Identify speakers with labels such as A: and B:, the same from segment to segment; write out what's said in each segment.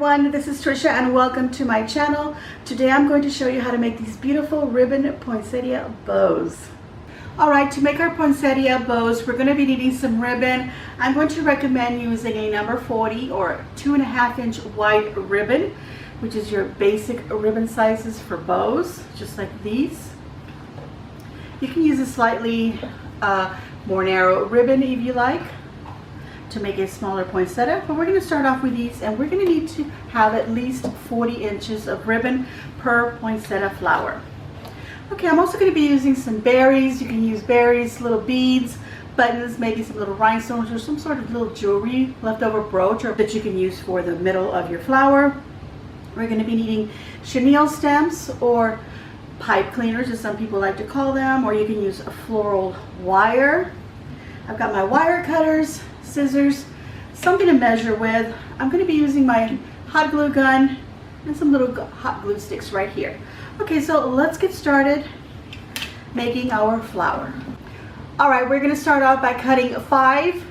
A: everyone, this is Tricia and welcome to my channel. Today I'm going to show you how to make these beautiful ribbon poinsettia bows. Alright, to make our poinsettia bows, we're going to be needing some ribbon. I'm going to recommend using a number 40 or 2.5-inch wide ribbon, which is your basic ribbon sizes for bows, just like these. You can use a slightly more narrow ribbon if you like to make a smaller poinsettia, but we're going to start off with these, and we're going to need to have at least 40 inches of ribbon per poinsettia flower. Okay, I'm also going to be using some berries. You can use berries, little beads, buttons, maybe some little rhinestones or some sort of little jewelry, leftover brooch or that you can use for the middle of your flower. We're going to be needing chenille stems or pipe cleaners, as some people like to call them, or you can use a floral wire. I've got my wire cutters, scissors, something to measure with. I'm going to be using my hot glue gun and some little hot glue sticks right here. Okay, so let's get started making our flower. Alright, we're going to start off by cutting 5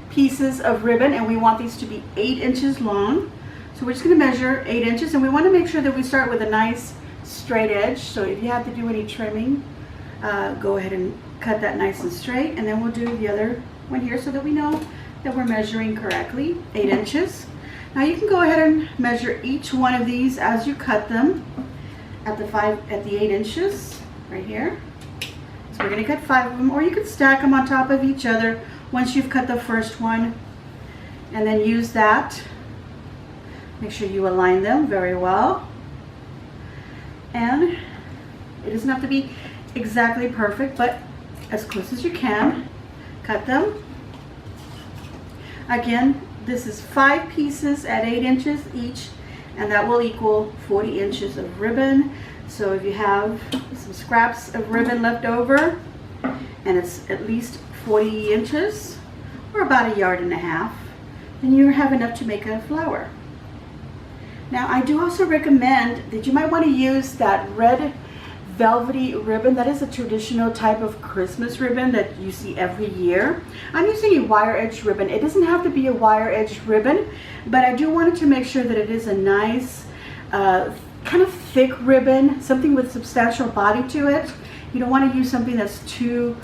A: pieces of ribbon, and we want these to be 8 inches long. So we're just going to measure 8 inches, and we want to make sure that we start with a nice straight edge. So if you have to do any trimming, go ahead and cut that nice and straight, and then we'll do the other one here so that we know that we're measuring correctly, 8 inches. Now you can go ahead and measure each one of these as you cut them at the 8 inches right here. So we're going to cut 5 of them, or you could stack them on top of each other once you've cut the first one, and then use that. Make sure you align them very well, and it doesn't have to be exactly perfect, but as close as you can. Cut them. Again, this is 5 pieces at 8 inches each, and that will equal 40 inches of ribbon. So if you have some scraps of ribbon left over, and it's at least 40 inches, or about 1.5 yards, then you have enough to make a flower. Now, I do also recommend that you might want to use that red velvety ribbon. That is a traditional type of Christmas ribbon that you see every year. I'm using a wire edge ribbon. It doesn't have to be a wire edge ribbon, but I do want it to make sure that it is a nice kind of thick ribbon, something with substantial body to it. You don't want to use something that's too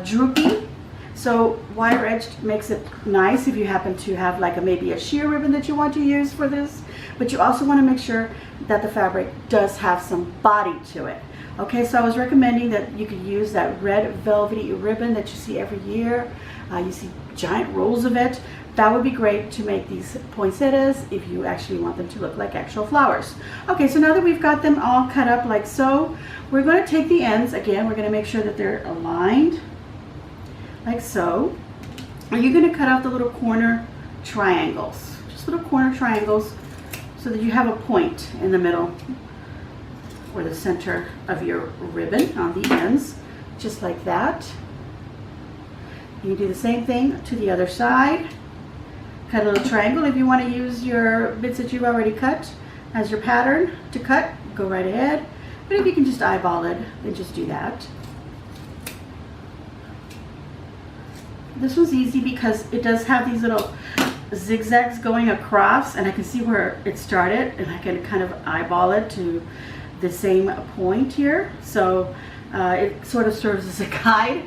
A: droopy. So wire edged makes it nice if you happen to have like maybe a sheer ribbon that you want to use for this, but you also want to make sure that the fabric does have some body to it. Okay, so I was recommending that you could use that red velvety ribbon that you see every year. You see giant rolls of it. That would be great to make these poinsettias if you actually want them to look like actual flowers. Okay, so now that we've got them all cut up like so, we're going to take the ends. Again, we're going to make sure that they're aligned like so. And you're going to cut out the little corner triangles, just little corner triangles, so that you have a point in the middle or the center of your ribbon on the ends, just like that. You do the same thing to the other side. Cut a little triangle. If you want to use your bits that you've already cut as your pattern to cut, go right ahead. But if you can just eyeball it, then just do that. This one's easy because it does have these little zigzags going across, and I can see where it started, and I can kind of eyeball it to the same point here. So it sort of serves as a guide.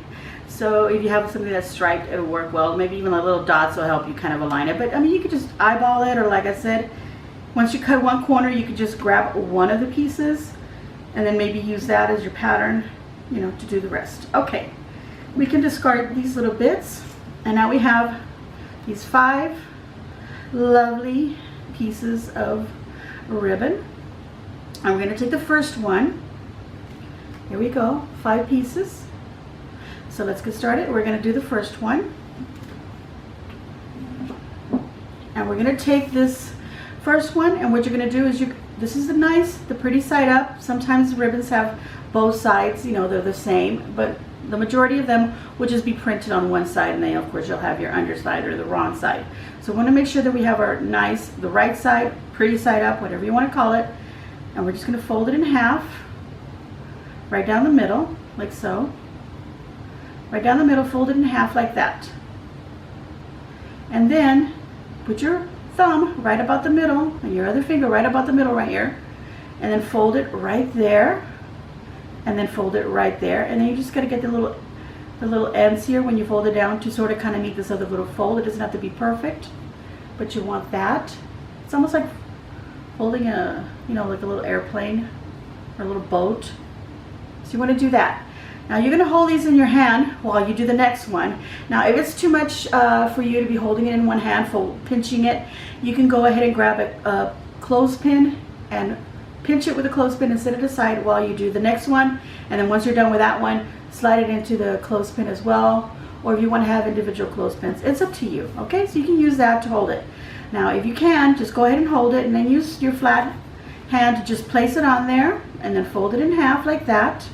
A: So if you have something that's striped, it'll work well. Maybe even a little dots will help you kind of align it. But I mean, you could just eyeball it, or like I said, once you cut one corner, you could just grab one of the pieces and then maybe use that as your pattern, you know, to do the rest. Okay, we can discard these little bits, and now we have these 5 lovely pieces of ribbon. And we're going to take the first one. Here we go, 5 pieces. So let's get started. We're going to do the first one. And we're going to take this first one, and what you're going to do is this is the pretty side up. Sometimes ribbons have both sides, you know, they're the same, but the majority of them will just be printed on one side, and then of course you'll have your underside or the wrong side. So we want to make sure that we have our the right side, pretty side up, whatever you want to call it. And we're just going to fold it in half, right down the middle, like so. Right down the middle, fold it in half like that. And then put your thumb right about the middle and your other finger right about the middle right here, and then fold it right there, and then fold it right there, and then you just got to get the little ends here when you fold it down to sort of kind of meet this other little fold. It doesn't have to be perfect, but you want that. It's almost like folding a, like a little airplane or a little boat. So you want to do that. Now you're going to hold these in your hand while you do the next one. Now if it's too much for you to be holding it in one hand, for pinching it, you can go ahead and grab a clothespin and pinch it with a clothespin and set it aside while you do the next one. And then once you're done with that one, slide it into the clothespin as well. Or if you want to have individual clothespins, it's up to you. Okay, so you can use that to hold it. Now if you can, just go ahead and hold it, and then use your flat hand to just place it on there, and then fold it in half like that.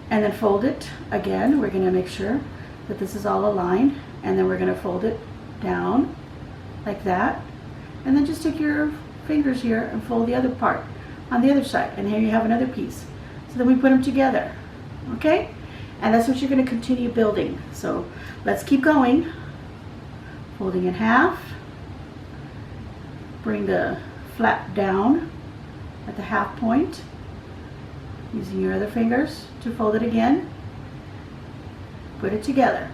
A: And then fold it again. We're going to make sure that this is all aligned, and then we're going to fold it down like that, and then just take your fingers here and fold the other part on the other side, and here you have another piece. So then we put them together, okay? And that's what you're going to continue building. So let's keep going. Folding in half, bring the flap down at the half point, using your other fingers to fold it again, put it together.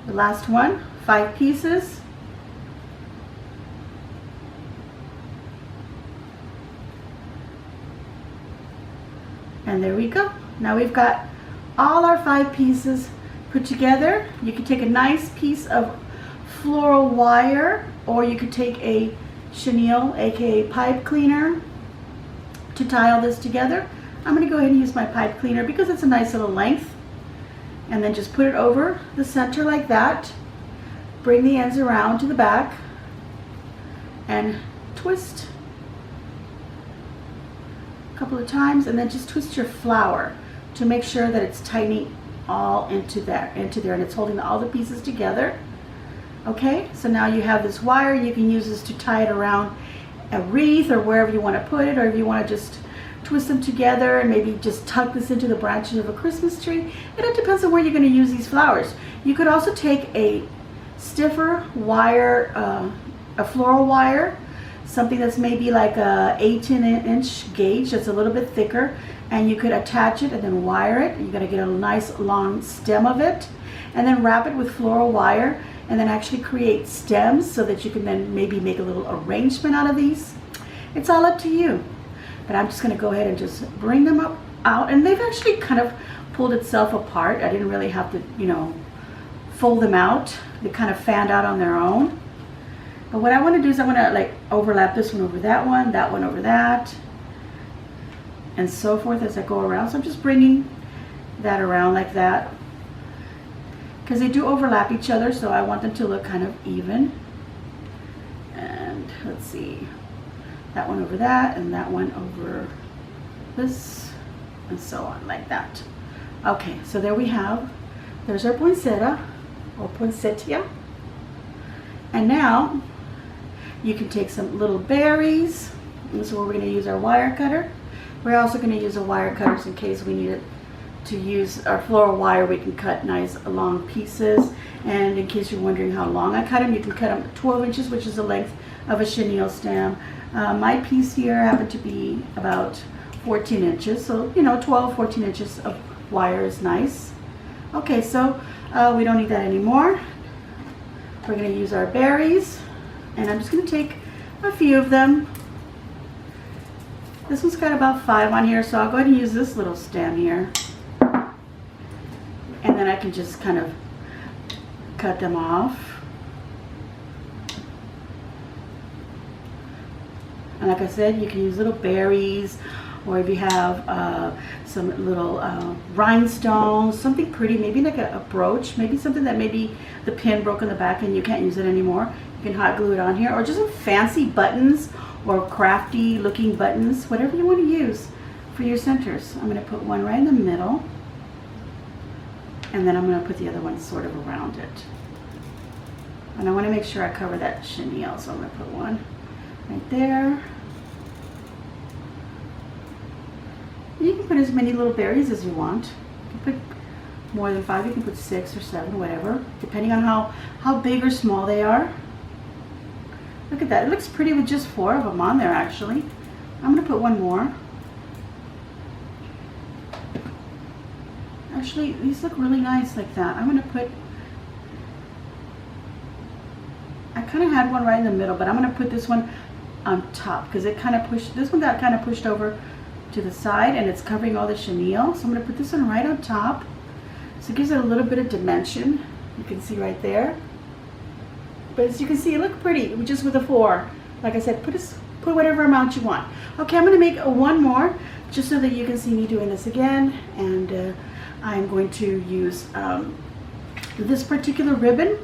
A: The last one, 5 pieces. And there we go. Now we've got all our 5 pieces put together. You could take a nice piece of floral wire, or you could take a chenille, aka pipe cleaner, to tie all this together. I'm going to go ahead and use my pipe cleaner because it's a nice little length. And then just put it over the center like that. Bring the ends around to the back and twist a couple of times, and then just twist your flower to make sure that it's tightening all into there, and it's holding all the pieces together. Okay, so now you have this wire. You can use this to tie it around a wreath or wherever you want to put it, or if you want to just twist them together and maybe just tuck this into the branches of a Christmas tree. And it depends on where you're going to use these flowers. You could also take a stiffer wire, a floral wire, something that's maybe like a 18-inch gauge that's a little bit thicker, and you could attach it and then wire it. You're going to get a nice long stem of it, and then wrap it with floral wire, and then actually create stems so that you can then maybe make a little arrangement out of these. It's all up to you. But I'm just going to go ahead and just bring them up out, and they've actually kind of pulled itself apart. I didn't really have to, fold them out. They kind of fanned out on their own. But what I want to do is I want to like overlap this one over that one over that, and so forth as I go around. So I'm just bringing that around like that, because they do overlap each other, so I want them to look kind of even. And let's see. That one over that, and that one over this, and so on, like that. Okay, so there we have, there's our poinsettia, or poinsettia. And now, you can take some little berries. This is where we're going to use our wire cutter. We're also going to use a wire cutter in case we need it to use our floral wire. We can cut nice long pieces. And in case you're wondering how long I cut them, you can cut them 12 inches, which is the length of a chenille stem. My piece here happened to be about 14 inches, so 12, 14 inches of wire is nice. Okay, so we don't need that anymore. We're going to use our berries, and I'm just going to take a few of them. This one's got about 5 on here, so I'll go ahead and use this little stem here, and then I can just kind of cut them off. And like I said, you can use little berries, or if you have some little rhinestones, something pretty, maybe like a brooch, maybe something that maybe the pin broke in the back and you can't use it anymore. You can hot glue it on here, or just some fancy buttons or crafty looking buttons, whatever you want to use for your centers. I'm going to put one right in the middle, and then I'm going to put the other one sort of around it. And I want to make sure I cover that chenille, so I'm going to put one right there. put as many little berries as you want. You can put more than 5, you can put 6 or 7, whatever, depending on how big or small they are. Look at that, it looks pretty with just 4 of them on there actually. I'm gonna put one more. Actually, these look really nice like that. I'm gonna put, I kind of had one right in the middle, but I'm gonna put this one on top because it kind of pushed, this one got kind of pushed over to the side and it's covering all the chenille. So I'm gonna put this one right on top. So it gives it a little bit of dimension. You can see right there. But as you can see, it looked pretty just with a 4. Like I said, put whatever amount you want. Okay, I'm gonna make one more just so that you can see me doing this again. And I'm going to use this particular ribbon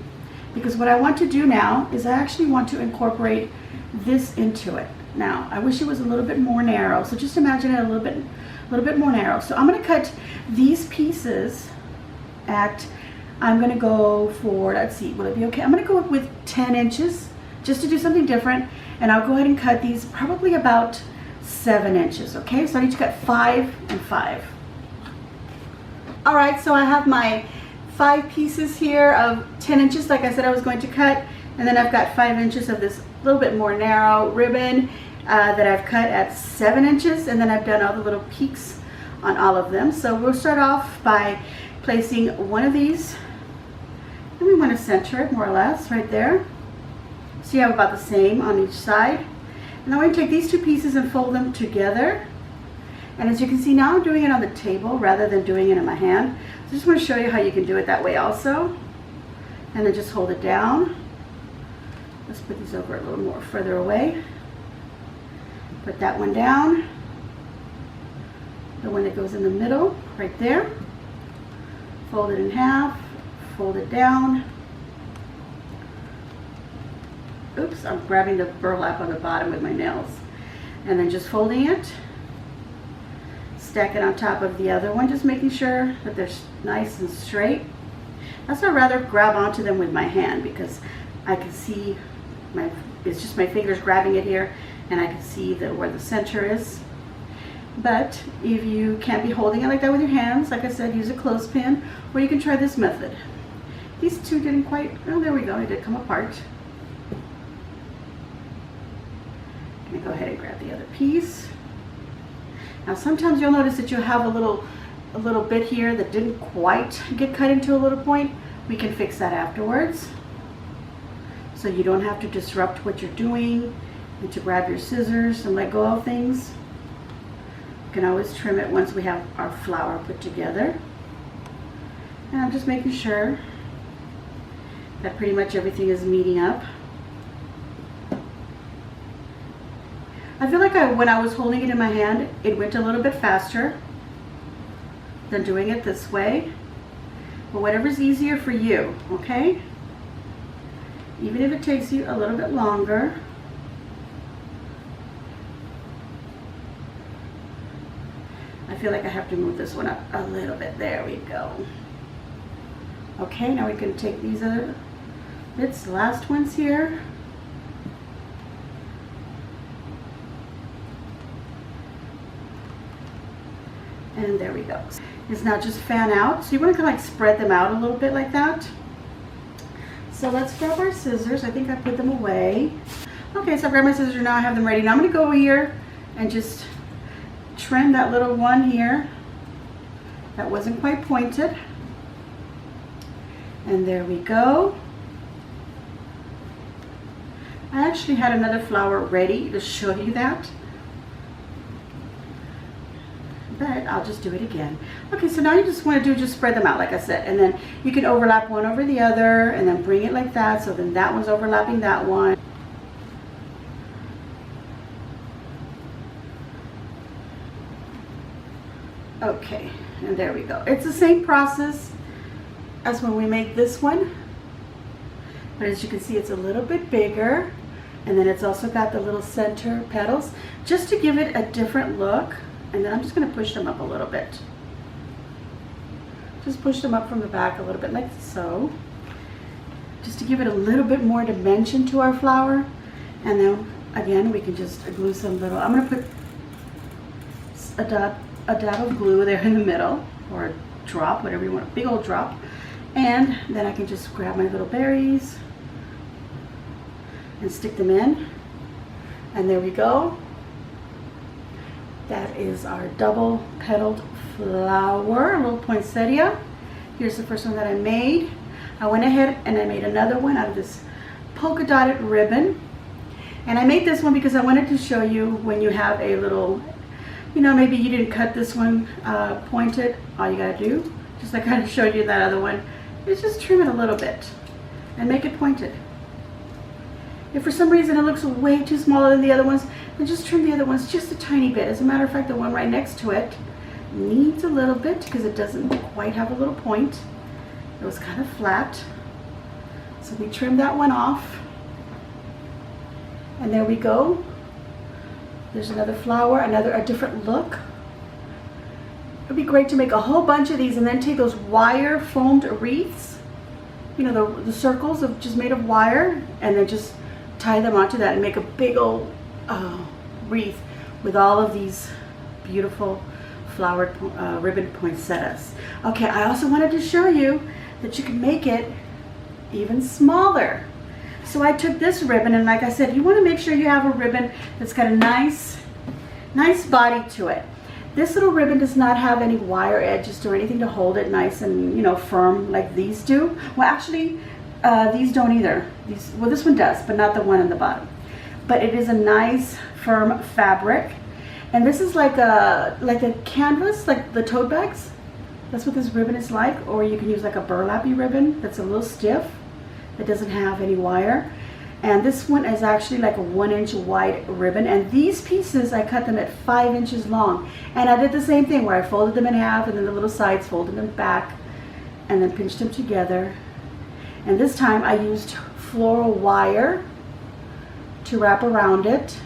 A: because what I want to do now is I actually want to incorporate this into it. Now, I wish it was a little bit more narrow, so just imagine it a little bit more narrow. So I'm going to cut these pieces at, I'm going to go for, let's see, will it be okay? I'm going to go with 10 inches just to do something different, and I'll go ahead and cut these probably about 7 inches, okay? So I need to cut 5 and 5. All right, so I have my 5 pieces here of 10 inches, like I said I was going to cut, and then I've got 5 inches of this little bit more narrow ribbon that I've cut at 7 inches, and then I've done all the little peaks on all of them. So we'll start off by placing one of these, and we want to center it more or less right there. So you have about the same on each side. And then we're going to take these 2 pieces and fold them together. And as you can see, now I'm doing it on the table rather than doing it in my hand. So I just want to show you how you can do it that way also. And then just hold it down. Let's put these over a little more further away. Put that one down. The one that goes in the middle, right there. Fold it in half, fold it down. Oops, I'm grabbing the burlap on the bottom with my nails. And then just folding it. Stack it on top of the other one, just making sure that they're nice and straight. That's why I'd rather grab onto them with my hand because I can see it's just my fingers grabbing it here and I can see where the center is. But if you can't be holding it like that with your hands, like I said, use a clothespin, or you can try this method. These 2 didn't quite, oh there we go, they did come apart. I'm gonna go ahead and grab the other piece. Now sometimes you'll notice that you have a little bit here that didn't quite get cut into a little point. We can fix that afterwards. So you don't have to disrupt what you're doing and to grab your scissors and let go of things. You can always trim it once we have our flower put together. And I'm just making sure that pretty much everything is meeting up. I feel like when I was holding it in my hand, it went a little bit faster than doing it this way. But whatever's easier for you, okay? Even if it takes you a little bit longer. I feel like I have to move this one up a little bit. There we go. Okay, now we can take these other bits, the last ones here. And there we go. It's now just fan out. So you want to like spread them out a little bit like that. So let's grab our scissors. I think I put them away. Okay, so I grabbed my scissors, now I have them ready. Now I'm going to go over here and just trim that little one here that wasn't quite pointed. And there we go. I actually had another flower ready to show you that, but I'll just do it again. Okay, so now you just want to do, just spread them out like I said, and then you can overlap one over the other and then bring it like that, so then that one's overlapping that one. Okay, and there we go. It's the same process as when we make this one, but as you can see, it's a little bit bigger, and then it's also got the little center petals just to give it a different look. And then I'm just going to push them up a little bit. Just push them up from the back a little bit like so, just to give it a little bit more dimension to our flower. And then again, we can just glue some little, I'm going to put a dot a dab of glue there in the middle, or a drop, whatever you want, a big old drop. And then I can just grab my little berries and stick them in. And there we go. That is our double petaled flower, a little poinsettia. Here's the first one that I made. I went ahead and I made another one out of this polka dotted ribbon. And I made this one because I wanted to show you when you have a little, you know, maybe you didn't cut this one pointed. All you gotta do, just like I showed you that other one, is just trim it a little bit and make it pointed. If for some reason it looks way too smaller than the other ones, then just trim the other ones just a tiny bit. As a matter of fact, the one right next to it needs a little bit because it doesn't quite have a little point. It was kind of flat. So we trimmed that one off. And there we go. There's another flower, a different look. It'd be great to make a whole bunch of these and then take those wire foamed wreaths, you know, the circles of just made of wire, and then just tie them onto that and make a big old wreath with all of these beautiful flowered ribbon poinsettias. Okay, I also wanted to show you that you can make it even smaller. So I took this ribbon, and like I said, you want to make sure you have a ribbon that's got a nice body to it. This little ribbon does not have any wire edges or anything to hold it nice and, you know, firm like these do. Well, actually, these don't either. Well, this one does, but not the one on the bottom. But it is a nice firm fabric, and this is like a canvas, like the tote bags. That's what this ribbon is like. Or you can use like a burlappy ribbon that's a little stiff, that doesn't have any wire. And this one is actually like a 1-inch wide ribbon, and these pieces I cut them at 5 inches long. And I did the same thing where I folded them in half, and then the little sides folded them back, and then pinched them together. And this time I used floral wire to wrap around it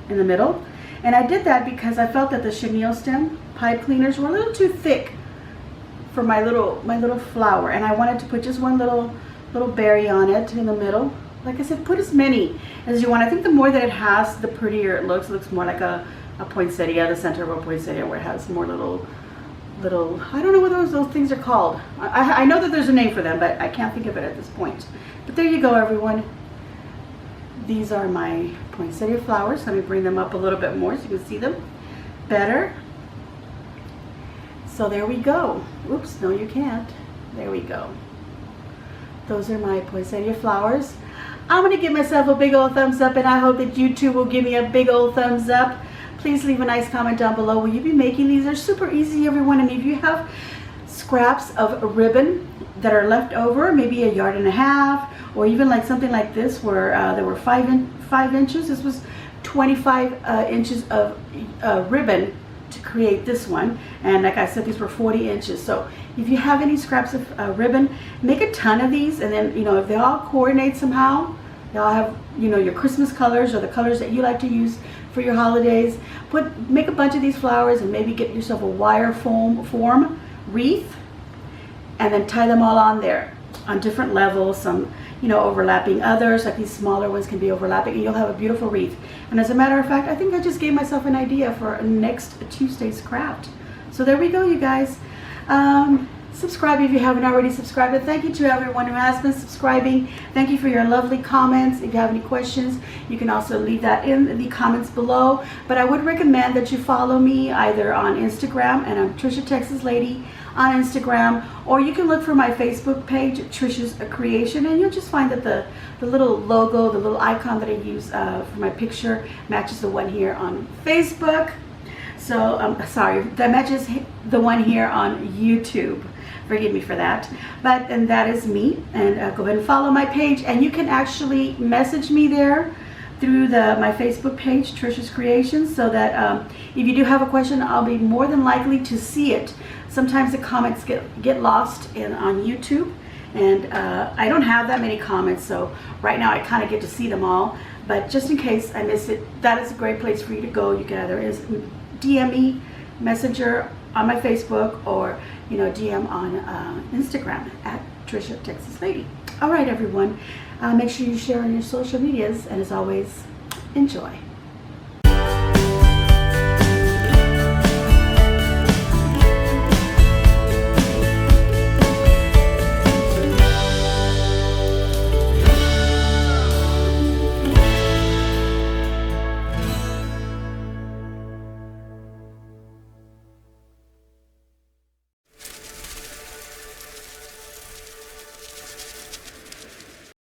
A: in the middle. And I did that because I felt that the chenille stem pipe cleaners were a little too thick for my little flower, and I wanted to put just one little berry on it in the middle. Like I said, put as many as you want. I think the more that it has, the prettier it looks. It looks more like a poinsettia, the center of a poinsettia, where it has more little, I don't know what those things are called. I know that there's a name for them, but I can't think of it at this point. But there you go, everyone. These are my poinsettia flowers. Let me bring them up a little bit more so you can see them better. So there we go. Oops, no you can't. There we go. Those are my poinsettia flowers. I'm going to give myself a big old thumbs up, and I hope that you too will give me a big old thumbs up. Please leave a nice comment down below. Will you be making these? They're super easy, everyone. And if you have scraps of ribbon that are left over, maybe 1.5 yards, or even like something like this where there were 5 inches. This was 25 inches of ribbon to create this one, and like I said, these were 40 inches. So if you have any scraps of ribbon, make a ton of these, and then, you know, if they all coordinate somehow, they all have, you know, your Christmas colors or the colors that you like to use for your holidays, make a bunch of these flowers and maybe get yourself a wire form wreath, and then tie them all on there on different levels, some, you know, overlapping, others like these smaller ones can be overlapping, and you'll have a beautiful wreath. And as a matter of fact, I think I just gave myself an idea for next Tuesday's craft. So there we go, you guys. Subscribe if you haven't already subscribed, and thank you to everyone who has been subscribing. Thank you for your lovely comments. If you have any questions, you can also leave that in the comments below. But I would recommend that you follow me either on Instagram, and I'm Tricia Texas Lady on Instagram, or you can look for my Facebook page, Tricia's Creation, and you'll just find that the little logo, the little icon that I use for my picture matches the one here on Facebook. So sorry, that matches the one here on YouTube. Forgive me for that. And that is me. And go ahead and follow my page, and you can actually message me there through my Facebook page, Tricia's Creations, so that if you do have a question, I'll be more than likely to see it. Sometimes the comments get lost on YouTube, and I don't have that many comments, so right now I kind of get to see them all. But just in case I miss it, that is a great place for you to go. You can either DM me, Messenger on my Facebook, or, you know, DM on Instagram at Tricia Texas Lady. All right, everyone. Make sure you share on your social medias, and as always, enjoy.